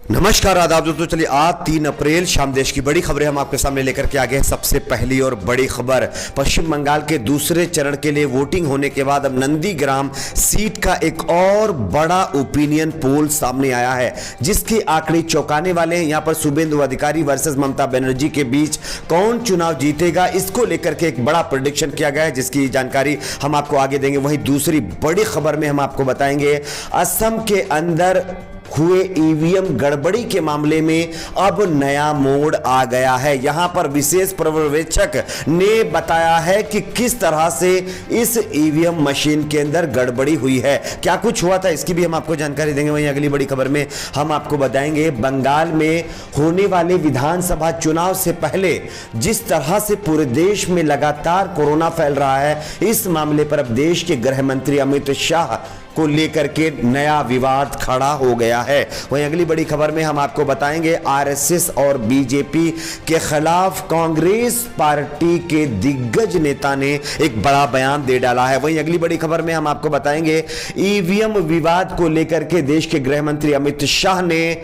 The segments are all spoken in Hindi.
नमस्कार आदाब दोस्तों। चलिए आज 3 अप्रैल शाम देश की बड़ी खबरें हम आपके सामने लेकर के आ गए हैं। सबसे पहली और बड़ी खबर, पश्चिम बंगाल के दूसरे चरण के लिए वोटिंग होने के बाद अब नंदीग्राम सीट का एक और बड़ा ओपिनियन पोल सामने आया है, जिसके आंकड़े चौंकाने वाले हैं। यहां पर शुभेंदु अधिकारी वर्सेस ममता बनर्जी के बीच कौन चुनाव जीतेगा, इसको लेकर के एक बड़ा प्रेडिक्शन किया गया है, जिसकी जानकारी हम आपको आगे देंगे। वहीं दूसरी बड़ी खबर में हम आपको बताएंगे असम के अंदर हुए ईवीएम गड़बड़ी के मामले में अब नया मोड़ आ गया है। यहां पर विशेष पर्यवेक्षक ने बताया है कि किस तरह से इस ईवीएम मशीन के अंदर गड़बड़ी हुई है, क्या कुछ हुआ था, इसकी भी हम आपको जानकारी देंगे। वहीं अगली बड़ी खबर में हम आपको बताएंगे बंगाल में होने वाले विधानसभा चुनाव से पहले जिस तरह से पूरे देश में लगातार कोरोना फैल रहा है, इस मामले पर अब देश के गृह मंत्री अमित शाह को लेकर के नया विवाद खड़ा हो गया है। वहीं अगली बड़ी खबर में हम आपको बताएंगे आरएसएस और बीजेपी के खिलाफ कांग्रेस पार्टी के दिग्गज नेता ने एक बड़ा बयान दे डाला है। वहीं अगली बड़ी खबर में हम आपको बताएंगे ईवीएम विवाद को लेकर के देश के गृह मंत्री अमित शाह ने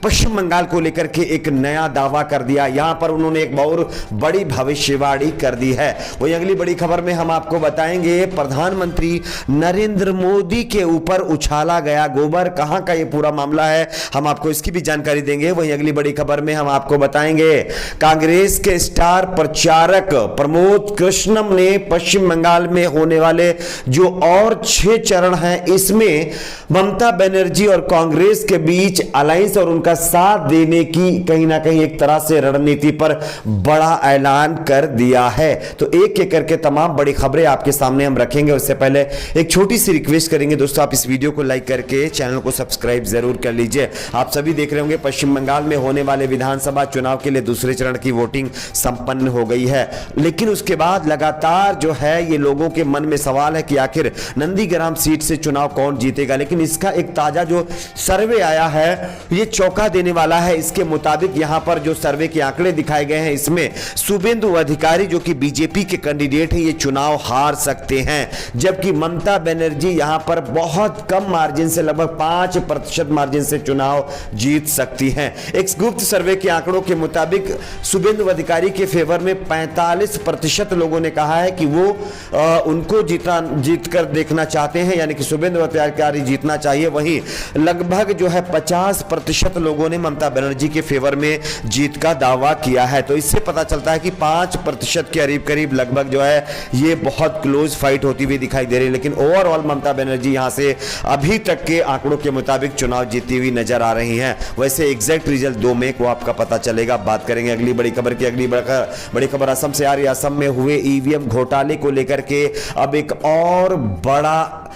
पश्चिम बंगाल को लेकर के एक नया दावा कर दिया। यहां पर उन्होंने एक बहुत बड़ी भविष्यवाणी कर दी है। वहीं अगली बड़ी खबर में हम आपको बताएंगे प्रधानमंत्री नरेंद्र मोदी के ऊपर उछाला गया गोबर, कहां का ये पूरा मामला है, हम आपको इसकी भी जानकारी देंगे। वहीं अगली बड़ी खबर में हम आपको बताएंगे कांग्रेस के स्टार प्रचारक प्रमोद कृष्णम ने पश्चिम बंगाल में होने वाले जो और 6 चरण हैं, इसमें ममता बनर्जी और कांग्रेस के बीच अलायंस और उनका साथ देने की कहीं ना कहीं एक तरह से रणनीति पर बड़ा ऐलान कर दिया है। तो एक एक करके तमाम बड़ी खबरें आपके सामने हम रखेंगे। उससे पहले एक छोटी सी रिक्वेस्ट करेंगे दोस्तों, आप इस वीडियो को लाइक करके चैनल को सब्सक्राइब जरूर कर लीजिए। आप सभी देख रहे होंगे पश्चिम बंगाल में होने वाले विधानसभा चुनाव के लिए दूसरे चरण की वोटिंग संपन्न हो गई है, लेकिन उसके बाद लगातार जो है ये लोगों के मन में सवाल है कि आखिर नंदीग्राम सीट से चुनाव कौन जीतेगा। लेकिन इसका एक ताजा जो सर्वे आया है ये चौंका देने वाला है। इसके मुताबिक यहां पर जो सर्वे के आंकड़े दिखाए गए हैं, इसमें शुभेंदु अधिकारी जो कि बीजेपी के कैंडिडेट हैं, ये चुनाव हार सकते हैं, जबकि ममता बनर्जी यहां पर बहुत कम मार्जिन से लगभग 5% मार्जिन से चुनाव जीत सकती हैं। एक गुप्त सर्वे के आंकड़ों के मुताबिक शुभेंदु अधिकारी के फेवर में 45% लोगों ने कहा है कि वो उनको जीत कर देखना चाहते हैं, यानी कि शुभेंदु अधिकारी जीतना चाहिए। वहीं लगभग जो है 50% लोगों ने ममता बनर्जी के फेवर में जीत का दावा किया है। तो इससे पता चलता है कि 5% के करीब लगभग जो है ये बहुत क्लोज फाइट होती हुई दिखाई दे रही है। लेकिन ओवरऑल ममता बनर्जी यहां से अभी तक के आंकड़ों के मुताबिक चुनाव जीती हुई नजर आ रही हैं। वैसे एग्जैक्ट रिजल्ट 2 मई को आपका पता चलेगा। बात करेंगे अगली बड़ी खबर की। अगली बड़ी खबर असम से आ रही है। असम में हुए ईवीएम घोटाले को लेकर के अब एक और बड़ा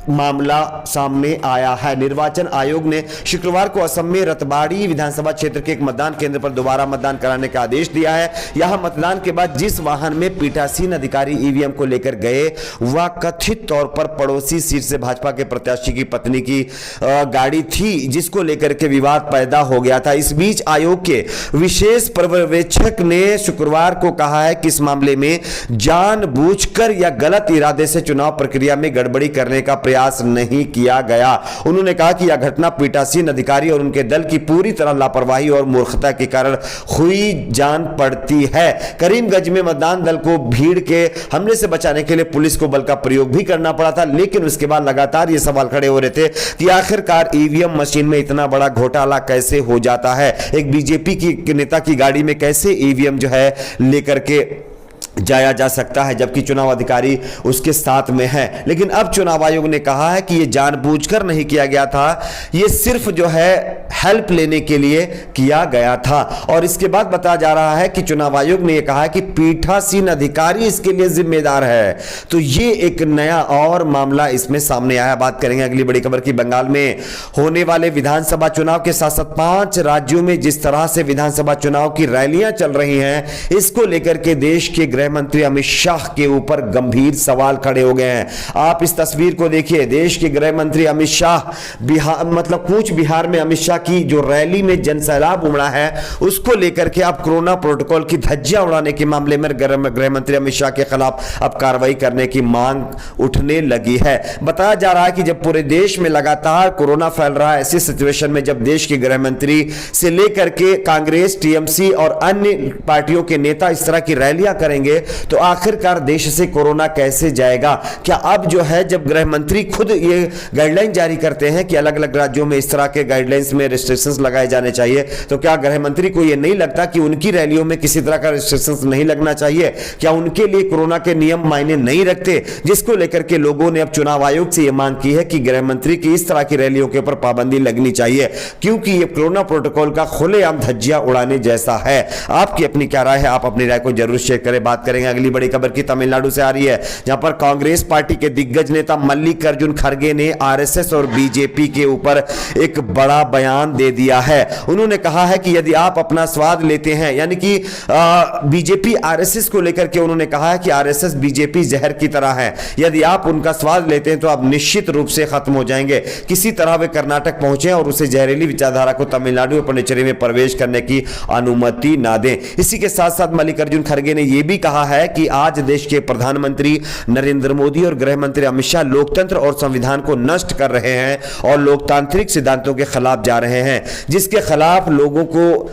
मामला सामने आया है। निर्वाचन आयोग ने शुक्रवार को असम में रतबाड़ी विधानसभा क्षेत्र के एक मतदान केंद्र पर दोबारा मतदान कराने का आदेश दिया है। यहां मतदान के बाद जिस वाहन में पीठासीन अधिकारी ईवीएम को लेकर गए, वह कथित तौर पर पड़ोसी सीट से भाजपा के प्रत्याशी की पत्नी की गाड़ी थी, जिसको लेकर के विवाद पैदा हो गया था। इस बीच आयोग के विशेष पर्यवेक्षक ने शुक्रवार को कहा है कि इस मामले में जानबूझकर या गलत इरादे से चुनाव प्रक्रिया में गड़बड़ी करने का प्रयास नहीं किया गया। उन्होंने कहा कि यह घटना पीठासीन अधिकारी और उनके दल की पूरी तरह लापरवाही और मूर्खता के कारण हुई जान पड़ती है। करीमगंज में मतदान दल को भीड़ के हमले से बचाने के लिए पुलिस को बल का प्रयोग भी करना पड़ा था, लेकिन उसके बाद लगातार ये सवाल खड़े हो रहे थे कि आखिरकार ईवीएम मशीन में इतना बड़ा घोटाला कैसे हो जाता है। एक बीजेपी की नेता की गाड़ी में कैसे ईवीएम जो है लेकर के जाया जा सकता है, जबकि चुनाव अधिकारी उसके साथ में है। लेकिन अब चुनाव आयोग ने कहा है कि यह जानबूझकर नहीं किया गया था, यह सिर्फ जो है हेल्प लेने के लिए किया गया था। और इसके बाद बताया जा रहा है कि चुनाव आयोग ने यह कहा कि पीठासीन अधिकारी इसके लिए जिम्मेदार है। तो ये एक नया और मामला इसमें सामने आया। बात करेंगे अगली बड़ी खबर की। बंगाल में होने वाले विधानसभा चुनाव के साथ साथ 5 राज्यों में जिस तरह से विधानसभा चुनाव की रैलियां चल रही हैं, इसको लेकर के देश के गृह मंत्री अमित शाह के ऊपर गंभीर सवाल खड़े हो गए हैं। आप इस तस्वीर को देखिए, देश के गृह मंत्री अमित शाह कूच बिहार में अमित शाह की जो रैली में जनसैलाब उमड़ा है उसको लेकर के आप कोरोना प्रोटोकॉल की धज्जियां उड़ाने के मामले में गृह मंत्री अमित शाह के खिलाफ अब कार्रवाई करने की मांग उठने लगी है। बताया जा रहा है कि जब पूरे देश में लगातार कोरोना फैल रहा है, ऐसी सिचुएशन में जब देश के गृह मंत्री से लेकर के कांग्रेस, टीएमसी और अन्य पार्टियों के नेता इस तरह की रैलियां करेंगे तो आखिरकार देश से कोरोना कैसे जाएगा? क्या अब जो है जब गृह मंत्री खुद ये गाइडलाइन जारी करते हैं कि अलग अलग राज्यों में इस तरह के गाइडलाइंस में रिस्ट्रिक्शंस लगाए जाने चाहिए, तो क्या गृह मंत्री को यह नहीं लगता कि उनकी रैलियों में किसी तरह का रिस्ट्रिक्शंस नहीं लगना चाहिए? क्या उनके लिए कोरोना के नियम मायने नहीं रखते? जिसको लेकर के लोगों ने अब चुनाव आयोग से यह मांग की है कि गृह मंत्री की इस तरह की रैलियों के ऊपर पाबंदी लगनी चाहिए, क्योंकि यह कोरोना प्रोटोकॉल का खुलेआम धज्जियां उड़ाने जैसा है। आपकी अपनी क्या राय है? आप अपनी राय को जरूर शेयर करें। बात करेंगे अगली बड़ी खबर की, तमिलनाडु से आ रही है, जहां पर कांग्रेस पार्टी के दिग्गज नेता मल्लिकार्जुन खड़गे ने आरएसएस और बीजेपी के ऊपर एक बड़ा बयान दे दिया है। उन्होंने कहा है कि यदि आप अपना स्वाद लेते हैं, यानी कि बीजेपी आरएसएस को लेकर के उन्होंने कहा है कि आरएसएस बीजेपी जहर की तरह है, यदि आप उनका स्वाद लेते हैं तो आप निश्चित रूप से खत्म हो जाएंगे। किसी तरह वे कर्नाटक पहुंचे और उसे जहरीली विचारधारा को तमिलनाडु और पुडुचेरी में प्रवेश करने की अनुमति ना दें। इसी के साथ साथ मल्लिकार्जुन खड़गे ने यह भी कहा है कि आज देश के प्रधानमंत्री नरेंद्र मोदी और गृह मंत्री अमित शाह लोकतंत्र और संविधान को नष्ट कर रहे हैं और लोकतांत्रिक सिद्धांतों के खिलाफ जा रहे हैं, जिसके खिलाफ लोगों को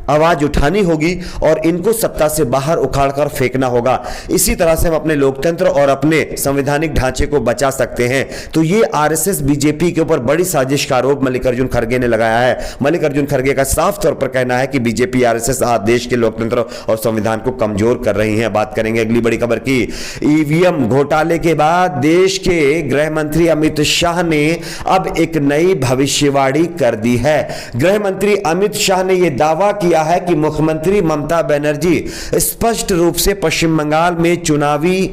आवाज उठानी होगी और इनको सत्ता से बाहर उखाड़कर फेंकना होगा। इसी तरह से हम अपने लोकतंत्र और अपने संवैधानिक ढांचे को बचा सकते हैं। तो ये आरएसएस बीजेपी के ऊपर बड़ी साजिश का आरोप मल्लिकार्जुन खड़गे ने लगाया है। मल्लिकार्जुन खड़गे का साफ तौर पर कहना है कि बीजेपी आरएसएस आज देश के लोकतंत्र और संविधान को कमजोर कर रही हैं। बात करेंगे अगली बड़ी खबर की, ईवीएम घोटाले के बाद देश के गृह मंत्री अमित शाह ने अब एक नई भविष्यवाणी कर दी है। गृह मंत्री अमित शाह ने यह दावा किया है कि मुख्यमंत्री ममता बनर्जी स्पष्ट रूप से पश्चिम बंगाल में चुनावी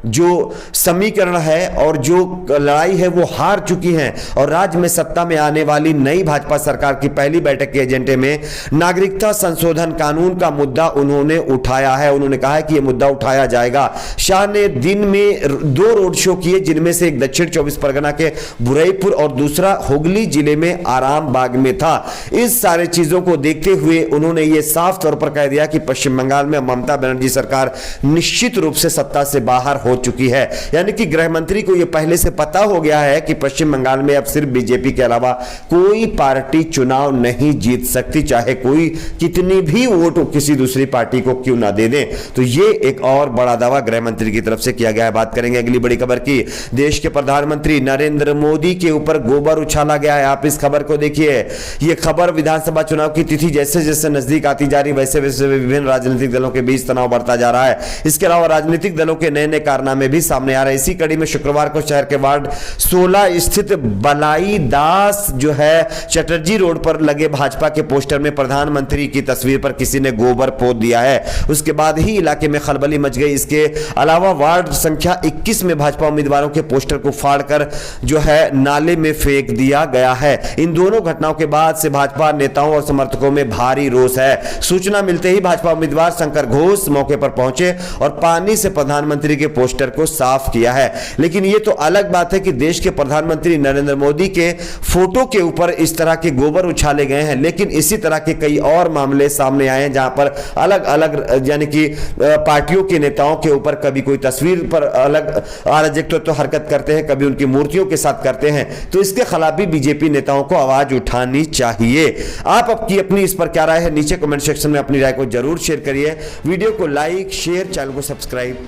जो समीकरण है और जो लड़ाई है वो हार चुकी हैं और राज्य में सत्ता में आने वाली नई भाजपा सरकार की पहली बैठक के एजेंडे में नागरिकता संशोधन कानून का मुद्दा उन्होंने उठाया है। उन्होंने कहा है कि यह मुद्दा उठाया जाएगा। शाह ने दिन में 2 रोड शो किए, जिनमें से एक दक्षिण 24 परगना के बुरईपुर और दूसरा हुगली जिले में आराम बाग में था। इस सारे चीजों को देखते हुए उन्होंने ये साफ तौर पर कह दिया कि पश्चिम बंगाल में ममता बनर्जी सरकार निश्चित रूप से सत्ता से बाहर हो चुकी है। यानी कि गृह मंत्री को यह पहले से पता हो गया है कि पश्चिम बंगाल में अब सिर्फ बीजेपी के अलावा कोई पार्टी चुनाव नहीं जीत सकती, चाहे कोई कितनी भी वोट किसी दूसरी पार्टी को क्यों ना दे दे। तो ये एक और बड़ा दावा गृह मंत्री की तरफ से किया गया है। बात करेंगे अगली बड़ी खबर की, देश के प्रधानमंत्री नरेंद्र मोदी के ऊपर गोबर उछाला गया है। आप इस खबर को देखिए। यह खबर विधानसभा चुनाव की तिथि जैसे जैसे नजदीक आती जा रही वैसे वैसे विभिन्न राजनीतिक दलों के बीच तनाव बढ़ता जा रहा है। इसके अलावा राजनीतिक दलों के नए नए कारनामे भी सामने आ रहे हैं। इसी कड़ी में शुक्रवार को शहर के वार्ड 16 स्थित बलाई दास जो है चटर्जी रोड पर लगे भाजपा के पोस्टर में प्रधानमंत्री की तस्वीर पर किसी ने गोबर पोत दिया है। उसके बाद ही इलाके में खलबली मच गई। इसके अलावा वार्ड संख्या 21 में भाजपा उम्मीदवारों के पोस्टर को फाड़कर जो है नाले में फेंक दिया गया है। इन दोनों घटनाओं के बाद से भाजपा नेताओं और समर्थकों में भारी रोष है। सूचना मिलते ही भाजपा उम्मीदवार शंकर घोष मौके पर पहुंचे और पानी से प्रधानमंत्री के पोस्टर को साफ किया है। लेकिन यह तो अलग बात है कि देश के प्रधानमंत्री नरेंद्र मोदी के फोटो के ऊपर इस तरह के गोबर उछाले गए हैं, लेकिन इसी तरह के कई और मामले सामने आए हैं जहां पर अलग अलग यानी कि पार्टियों के नेताओं के ऊपर कभी कोई तस्वीर पर अलग अराजक तो हरकत करते हैं, कभी उनकी मूर्तियों के साथ करते हैं। तो इसके खिलाफ भी बीजेपी नेताओं को आवाज उठानी चाहिए। आप अपनी इस पर क्या राय है? नीचे कमेंट सेक्शन में अपनी राय को जरूर शेयर करिए। वीडियो को लाइक, शेयर, चैनल को सब्सक्राइब